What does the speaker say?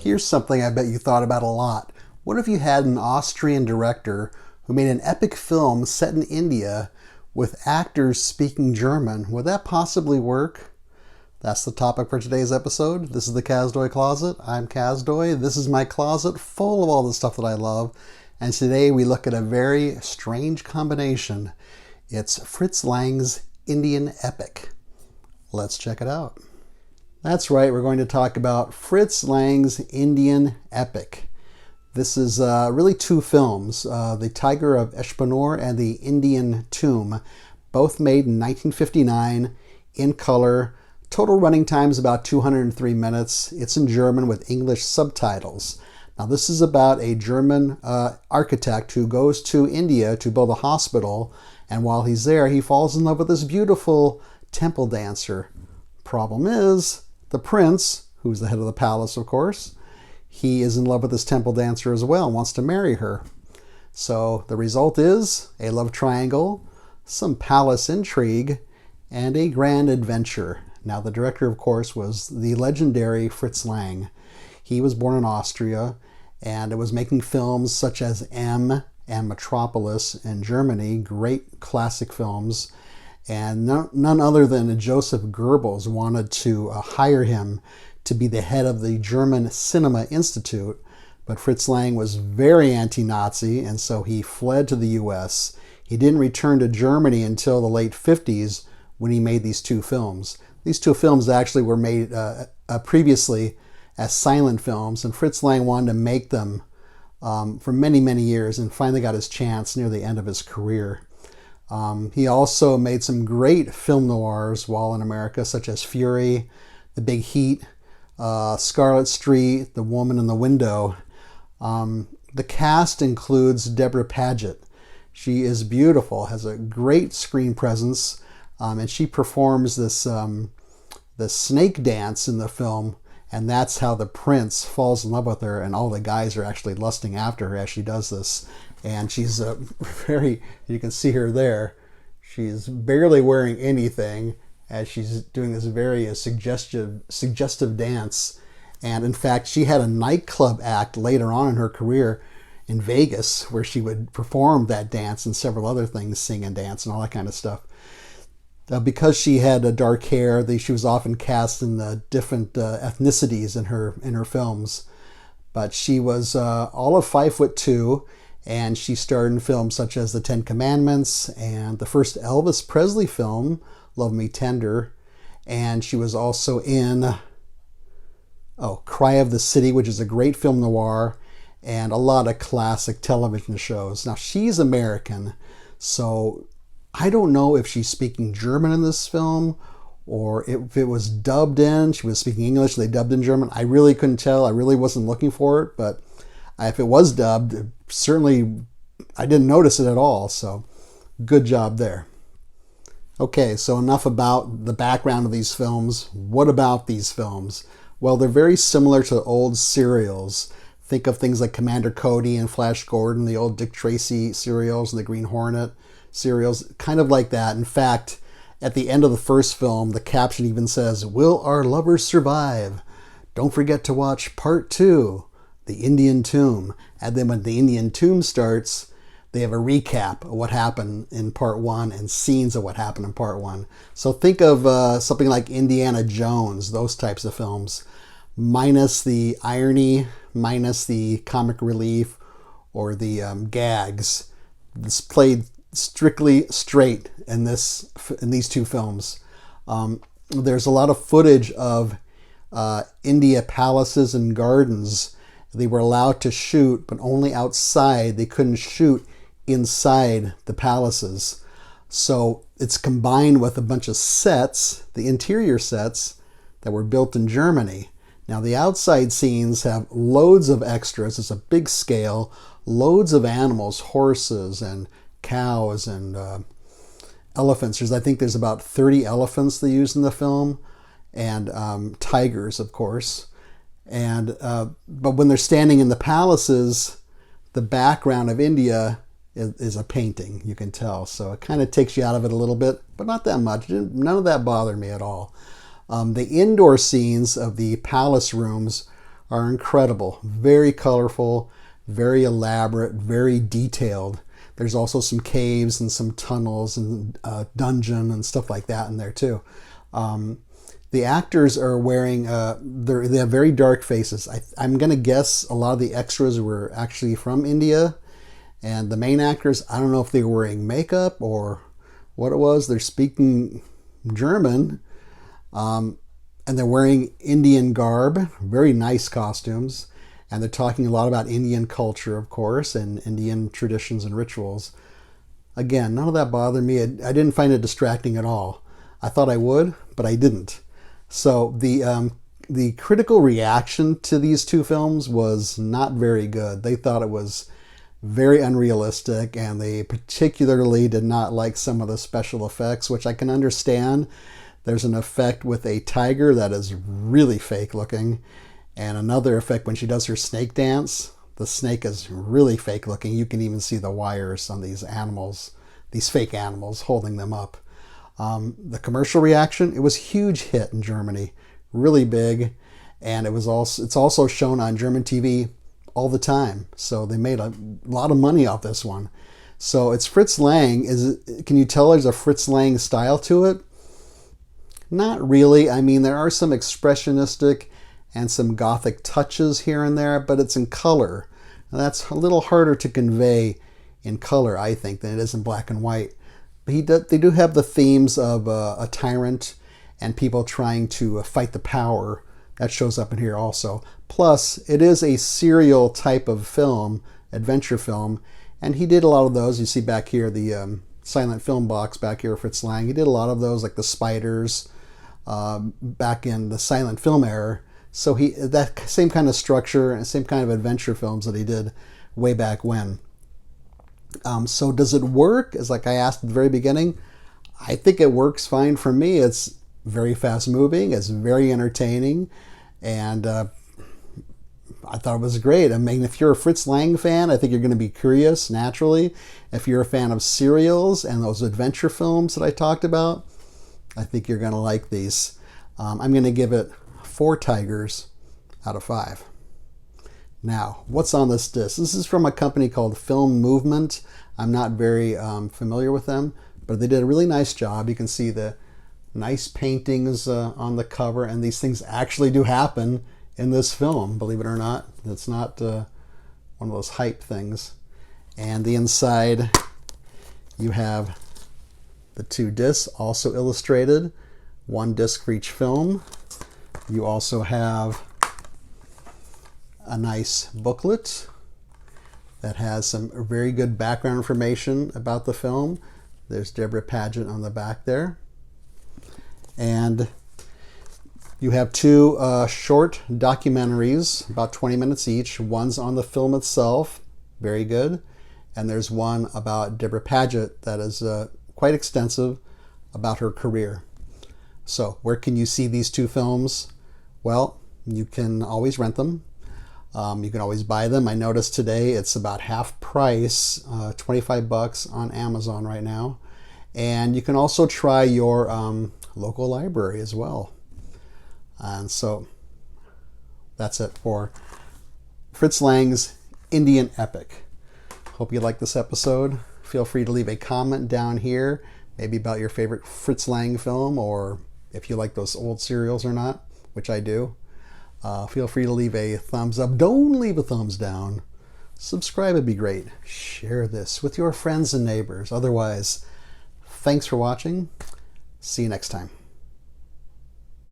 Here's something I bet you thought about a lot. What if you had an Austrian director who made an epic film set in India with actors speaking German? Would that possibly work? That's the topic for today's episode. This is the Kazdoy Closet. I'm Kazdoy. This is my closet full of all the stuff that I love. And today we look at a very strange combination. It's Fritz Lang's Indian epic. Let's check it out. That's right, we're going to talk about Fritz Lang's Indian epic. This is really two films, The Tiger of Espanor and The Indian Tomb, both made in 1959 in color. Total running time is about 203 minutes. It's in German with English subtitles. Now this is about a German architect who goes to India to build a hospital, and while he's there he falls in love with this beautiful temple dancer. Problem is, the prince, who's the head of the palace of course, he is in love with this temple dancer as well and wants to marry her. So the result is a love triangle, some palace intrigue, and a grand adventure. Now the director of course was the legendary Fritz Lang. He was born in Austria and it was making films such as M and Metropolis in Germany, great classic films. And none other than Joseph Goebbels wanted to hire him to be the head of the German Cinema Institute. But Fritz Lang was very anti-Nazi, and so he fled to the US. He didn't return to Germany until the late 50s when he made these two films. These two films actually were made previously as silent films, and Fritz Lang wanted to make them for many, many years and finally got his chance near the end of his career. He also made some great film noirs while in America, such as Fury, The Big Heat, Scarlet Street, The Woman in the Window. The cast includes Deborah Paget. She is beautiful, has a great screen presence, and she performs this snake dance in the film, and that's how the prince falls in love with her, and all the guys are actually lusting after her as she does this. And she's you can see her there, she's barely wearing anything as she's doing this very suggestive dance. And in fact, she had a nightclub act later on in her career in Vegas where she would perform that dance and several other things, sing and dance and all that kind of stuff. Because she had dark hair, she was often cast in the different ethnicities in her films. But she was all of 5'2", and she starred in films such as The Ten Commandments and the first Elvis Presley film, Love Me Tender. And she was also in Cry of the City, which is a great film noir, and a lot of classic television shows. Now she's American, so I don't know if she's speaking German in this film or if it was dubbed in. She was speaking English, they dubbed in German. I really couldn't tell. I really wasn't looking for it, but if it was dubbed, certainly I didn't notice it at all, so good job there. Okay, so enough about the background of these films. What about these films? Well, they're very similar to old serials. Think of things like Commander Cody and Flash Gordon, the old Dick Tracy serials and the Green Hornet serials, kind of like that. In fact, at the end of the first film, the caption even says, "Will our lovers survive? Don't forget to watch part 2. The Indian Tomb." And then when the Indian Tomb starts, they have a recap of what happened in part 1 and scenes of what happened in part 1. So think of something like Indiana Jones, those types of films, minus the irony, minus the comic relief or the gags. It's played strictly straight in these two films. There's a lot of footage of India palaces and gardens. They were allowed to shoot, but only outside. They couldn't shoot inside the palaces. So it's combined with a bunch of sets, the interior sets, that were built in Germany. Now the outside scenes have loads of extras. It's a big scale, loads of animals, horses and cows and elephants. I think there's about 30 elephants they use in the film, and tigers, of course. And but when they're standing in the palaces, the background of India is a painting, you can tell. So it kind of takes you out of it a little bit, but not that much. None of that bothered me at all. The indoor scenes of the palace rooms are incredible. Very colorful, very elaborate, very detailed. There's also some caves and some tunnels and dungeon and stuff like that in there too. The actors are wearing, they have very dark faces. I'm going to guess a lot of the extras were actually from India. And the main actors, I don't know if they were wearing makeup or what it was. They're speaking German. And they're wearing Indian garb, very nice costumes. And they're talking a lot about Indian culture, of course, and Indian traditions and rituals. Again, none of that bothered me. I didn't find it distracting at all. I thought I would, but I didn't. So the critical reaction to these two films was not very good. They thought it was very unrealistic, and they particularly did not like some of the special effects, which I can understand. There's an effect with a tiger that is really fake looking, and another effect when she does her snake dance. The snake is really fake looking. You can even see the wires on these animals, these fake animals, holding them up. The commercial reaction, it was a huge hit in Germany, really big, and it's also shown on German TV all the time. So they made a lot of money off this one. So it's Fritz Lang. Can you tell there's a Fritz Lang style to it? Not really. I mean, there are some expressionistic and some gothic touches here and there, but it's in color. And that's a little harder to convey in color, I think, than it is in black and white. But they do have the themes of a tyrant and people trying to fight the power. That shows up in here also. Plus, it is a serial type of film, adventure film, and he did a lot of those. You see back here, the silent film box back here, Fritz Lang. He did a lot of those, like the spiders, back in the silent film era. So that same kind of structure and same kind of adventure films that he did way back when. So does it work? As like I asked at the very beginning, I think it works fine for me. It's very fast moving. It's very entertaining. And I thought it was great. I mean, if you're a Fritz Lang fan, I think you're going to be curious naturally. If you're a fan of serials and those adventure films that I talked about, I think you're going to like these. I'm going to give it 4 tigers out of 5. Now, what's on this disc? This is from a company called Film Movement. I'm not very familiar with them, but they did a really nice job. You can see the nice paintings on the cover, and these things actually do happen in this film, believe it or not. It's not one of those hype things. And the inside, you have the 2 discs, also illustrated, 1 disc for each film. You also have a nice booklet that has some very good background information about the film. There's Deborah Paget on the back there. And you have 2 short documentaries, about 20 minutes each. One's on the film itself, very good. And there's one about Deborah Paget that is quite extensive about her career. So where can you see these 2 films? Well, you can always rent them. You can always buy them. I noticed today it's about half price, $25 on Amazon right now. And you can also try your local library as well. And so that's it for Fritz Lang's Indian Epic. Hope you liked this episode. Feel free to leave a comment down here, maybe about your favorite Fritz Lang film, or if you like those old serials or not, which I do. Feel free to leave a thumbs up. Don't leave a thumbs down. Subscribe would be great. Share this with your friends and neighbors. Otherwise, thanks for watching. See you next time.